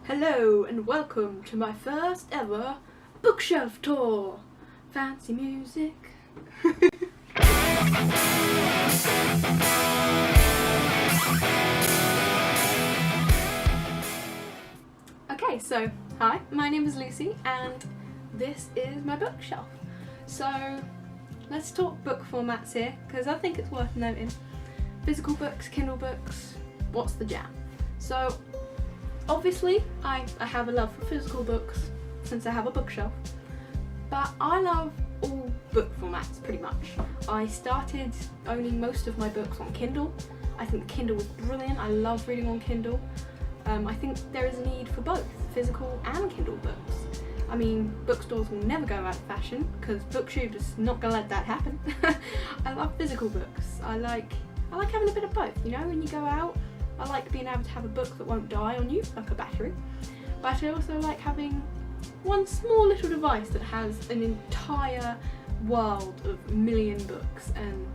Hello and welcome to my first ever bookshelf tour. Fancy music. Okay, so hi, my name is Lucy and this is my bookshelf. So let's talk book formats here because I think it's worth noting. Physical books, Kindle books, what's the jam? So obviously I have a love for physical books since I have a bookshelf, but I love all book formats pretty much. I started owning most of my books on Kindle. I think Kindle was brilliant. I love reading on Kindle. I think there is a need for both physical and Kindle books. I mean, bookstores will never go out of fashion because Booktuber is not going to let that happen. I love physical books. I like having a bit of both, you know, when you go out. I like being able to have a book that won't die on you, like a battery. But I also like having one small little device that has an entire world of a million books, and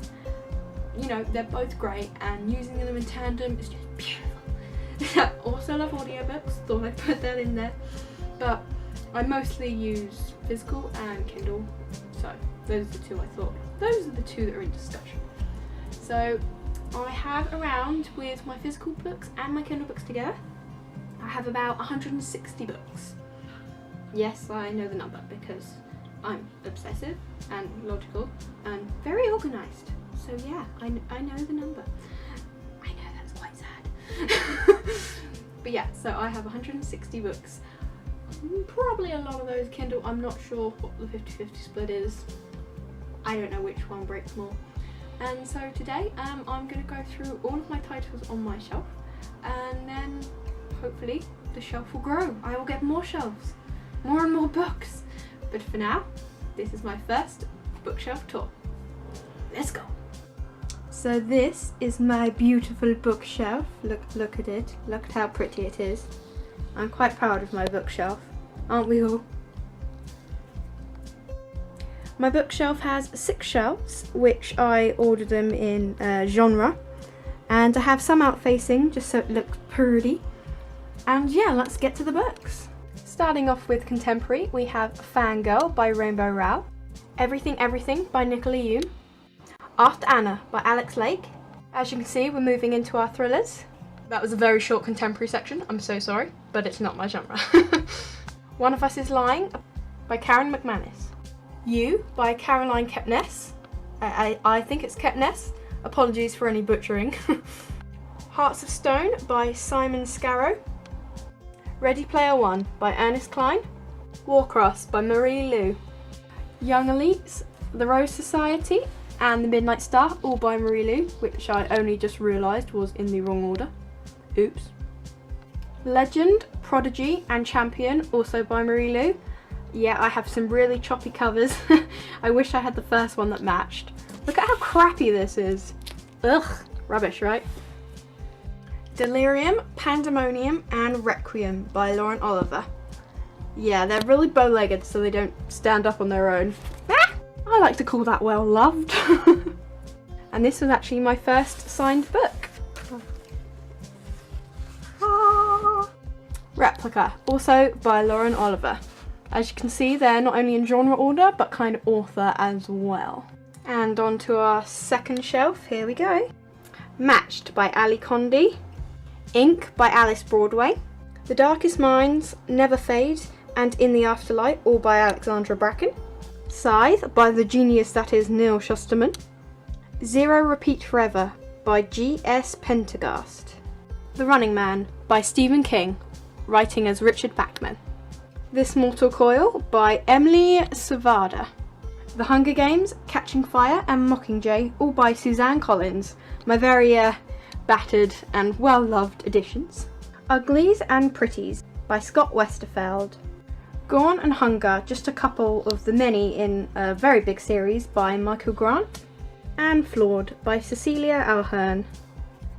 you know, they're both great and using them in tandem is just beautiful. I also love audiobooks, thought I'd put that in there. But I mostly use physical and Kindle, so those are the two I thought. Those are the two that are in discussion. So I have around, with my physical books and my Kindle books together, I have about 160 books. Yes, I know the number because I'm obsessive and logical and very organised. So yeah, I know the number. I know that's quite sad. But yeah, so I have 160 books. Probably a lot of those Kindle. I'm not sure what the 50-50 split is. I don't know which one breaks more. And so today I'm going to go through all of my titles on my shelf, and then hopefully the shelf will grow. I will get more shelves, more and more books. But for now, this is my first bookshelf tour. Let's go. So this is my beautiful bookshelf. Look at it. Look at how pretty it is. I'm quite proud of my bookshelf, aren't we all? My bookshelf has 6 shelves, which I ordered them in genre, and I have some out-facing just so it looks pretty. And yeah, let's get to the books. Starting off with contemporary, we have Fangirl by Rainbow Rowell, Everything Everything by Nicola Yoon, After Anna by Alex Lake. As you can see, we're moving into our thrillers. That was a very short contemporary section, I'm so sorry, but it's not my genre. One of Us is Lying by Karen McManus. You by Caroline Kepnes. I think it's Kepnes. Apologies for any butchering. Hearts of Stone by Simon Scarrow. Ready Player One by Ernest Cline. Warcross by Marie Lu. Young Elites, The Rose Society and The Midnight Star, all by Marie Lu, which I only just realised was in the wrong order. Oops. Legend, Prodigy and Champion, also by Marie Lu. Yeah, I have some really choppy covers. I wish I had the first one that matched. Look at how crappy this is. Ugh, rubbish, right? Delirium, Pandemonium and Requiem by Lauren Oliver. Yeah, they're really bow-legged so they don't stand up on their own. Ah, I like to call that well loved. And this was actually my first signed book. Replica, also by Lauren Oliver. As you can see, they're not only in genre order, but kind of author as well. And on to our second shelf, here we go. Matched by Ali Condé, Ink by Alice Broadway, The Darkest Minds, Never Fade, and In the Afterlight, all by Alexandra Bracken, Scythe by the genius that is Neil Shusterman, Zero Repeat Forever by G.S. Pendergast, The Running Man by Stephen King, writing as Richard Bachman, This Mortal Coil by Emily Savada, The Hunger Games, Catching Fire and Mockingjay, all by Suzanne Collins, my very battered and well-loved editions. Uglies and Pretties by Scott Westerfeld. Gone and Hunger, just a couple of the many in a very big series by Michael Grant. And Flawed by Cecilia Ahern.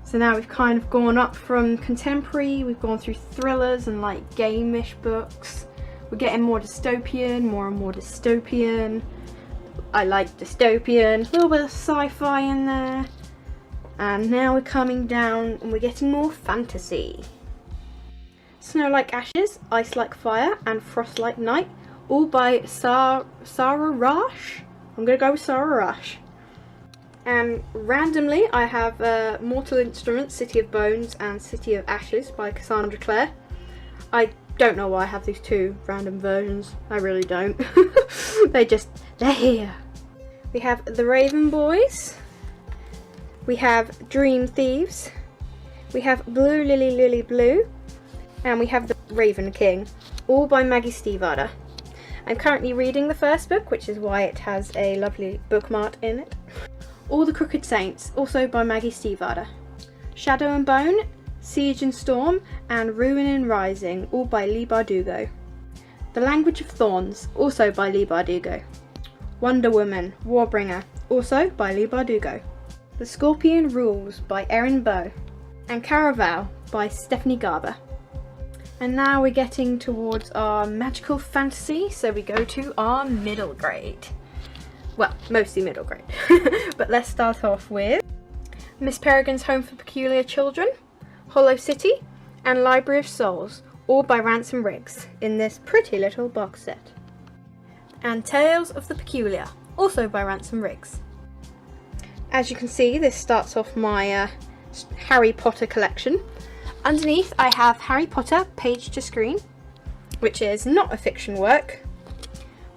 So now we've kind of gone up from contemporary, we've gone through thrillers and like game-ish books. We're getting more dystopian, more and more dystopian. I like dystopian, a little bit of sci-fi in there. And now we're coming down and we're getting more fantasy. Snow Like Ashes, Ice Like Fire, and Frost Like Night, all by Sarah Rush. I'm going to go with Sarah Rush. And randomly, I have Mortal Instruments, City of Bones, and City of Ashes by Cassandra Clare. I don't know why I have these two random versions. I really don't. They're here. We have The Raven Boys. We have Dream Thieves. We have Blue Lily Lily Blue. And we have The Raven King, all by Maggie Stiefvater. I'm currently reading the first book, which is why it has a lovely bookmark in it. All the Crooked Saints, also by Maggie Stiefvater. Shadow and Bone, Siege and Storm, and Ruin and Rising, all by Leigh Bardugo. The Language of Thorns, also by Leigh Bardugo. Wonder Woman, Warbringer, also by Leigh Bardugo. The Scorpion Rules by Erin Bow. And Caraval by Stephanie Garber. And now we're getting towards our magical fantasy, so we go to our middle grade. Well, mostly middle grade. But let's start off with Miss Peregrine's Home for Peculiar Children, Hollow City, and Library of Souls, all by Ransom Riggs, in this pretty little box set. And Tales of the Peculiar, also by Ransom Riggs. As you can see, this starts off my Harry Potter collection. Underneath I have Harry Potter Page to Screen, which is not a fiction work.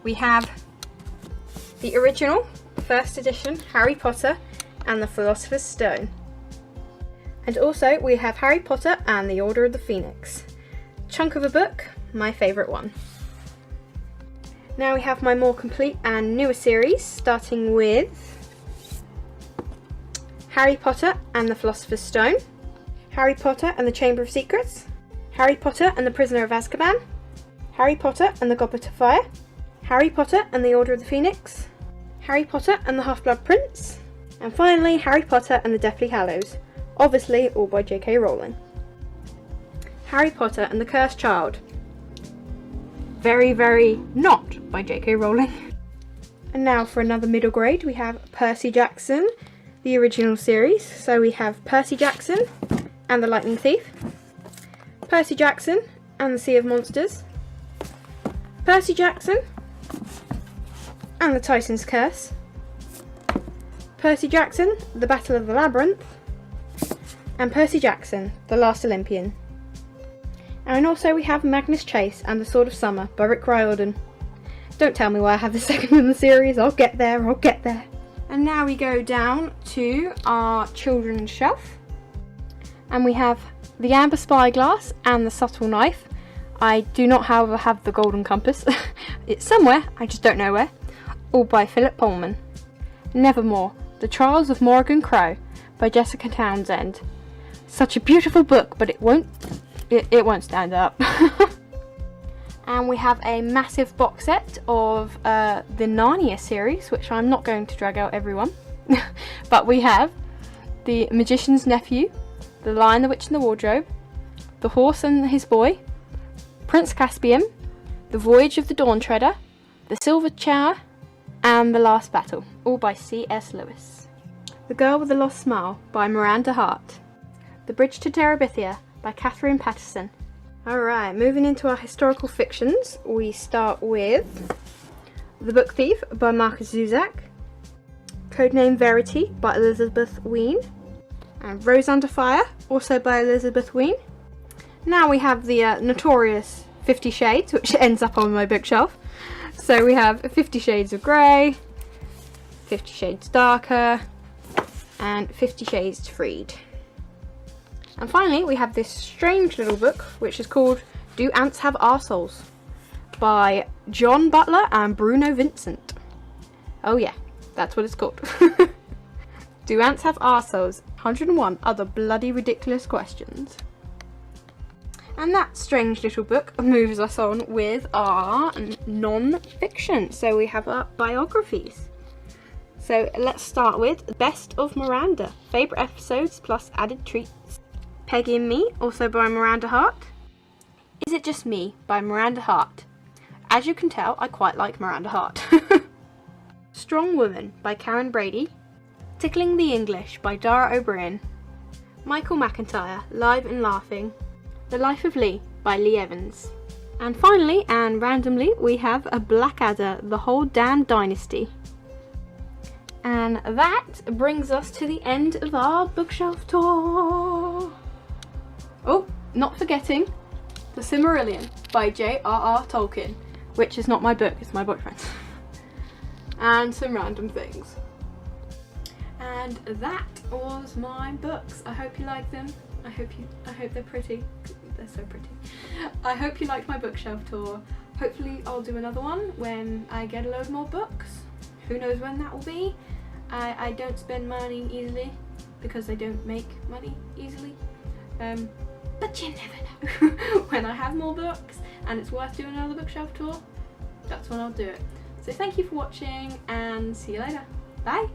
We have the original, first edition, Harry Potter and the Philosopher's Stone. And also we have Harry Potter and the Order of the Phoenix. Chunk of a book, my favourite one. Now we have my more complete and newer series, starting with Harry Potter and the Philosopher's Stone, Harry Potter and the Chamber of Secrets, Harry Potter and the Prisoner of Azkaban, Harry Potter and the Goblet of Fire, Harry Potter and the Order of the Phoenix, Harry Potter and the Half-Blood Prince, and finally Harry Potter and the Deathly Hallows, obviously all by J.K. Rowling. Harry Potter and the Cursed Child, very, very not by J.K. Rowling. And now for another middle grade, we have Percy Jackson, the original series. So we have Percy Jackson and the Lightning Thief, Percy Jackson and the Sea of Monsters, Percy Jackson and the Tyson's Curse, Percy Jackson, the Battle of the Labyrinth, and Percy Jackson, the Last Olympian. And also we have Magnus Chase and the Sword of Summer by Rick Riordan. Don't tell me why I have the second in the series, I'll get there. And now we go down to our children's shelf. And we have The Amber Spyglass and The Subtle Knife. I do not, however, have The Golden Compass. It's somewhere, I just don't know where. All by Philip Pullman. Nevermore, The Trials of Morrigan Crow by Jessica Townsend. Such a beautiful book, but it won't stand up. And we have a massive box set of the Narnia series, which I'm not going to drag out everyone. But we have The Magician's Nephew, The Lion, the Witch and the Wardrobe, The Horse and His Boy, Prince Caspian, The Voyage of the Dawn Treader, The Silver Chair, and The Last Battle, all by C.S. Lewis. The Girl with the Lost Smile by Miranda Hart. The Bridge to Terabithia by Catherine Paterson. Alright, moving into our historical fictions, we start with The Book Thief by Marcus Zusak, Codename Verity by Elizabeth Wein, and Rose Under Fire, also by Elizabeth Wein. Now we have the notorious 50 Shades, which ends up on my bookshelf. So we have 50 Shades of Grey, 50 Shades Darker, and 50 Shades Freed. And finally we have this strange little book, which is called Do Ants Have Arseholes by John Butler and Bruno Vincent. Oh yeah, that's what it's called. Do Ants Have Arseholes? 101 Other Bloody Ridiculous Questions. And that strange little book moves us on with our non-fiction. So we have our biographies. So let's start with Best of Miranda, favourite episodes plus added treats. Peggy and Me, also by Miranda Hart. Is It Just Me by Miranda Hart. As you can tell, I quite like Miranda Hart. Strong Woman by Karen Brady. Tickling the English by Dara O'Brien. Michael McIntyre, Live and Laughing. The Life of Lee by by Lee Evans. And finally, and randomly, we have a Blackadder, The Whole Damn Dynasty. And that brings us to the end of our bookshelf tour. Oh, not forgetting The Silmarillion by J.R.R. Tolkien, which is not my book, it's my boyfriend's. And some random things. And that was my books. I hope you like them. I hope they're pretty. They're so pretty. I hope you liked my bookshelf tour. Hopefully I'll do another one when I get a load more books. Who knows when that will be. I don't spend money easily because I don't make money easily. But you never know. When I have more books and it's worth doing another bookshelf tour, that's when I'll do it. So thank you for watching and see you later. Bye!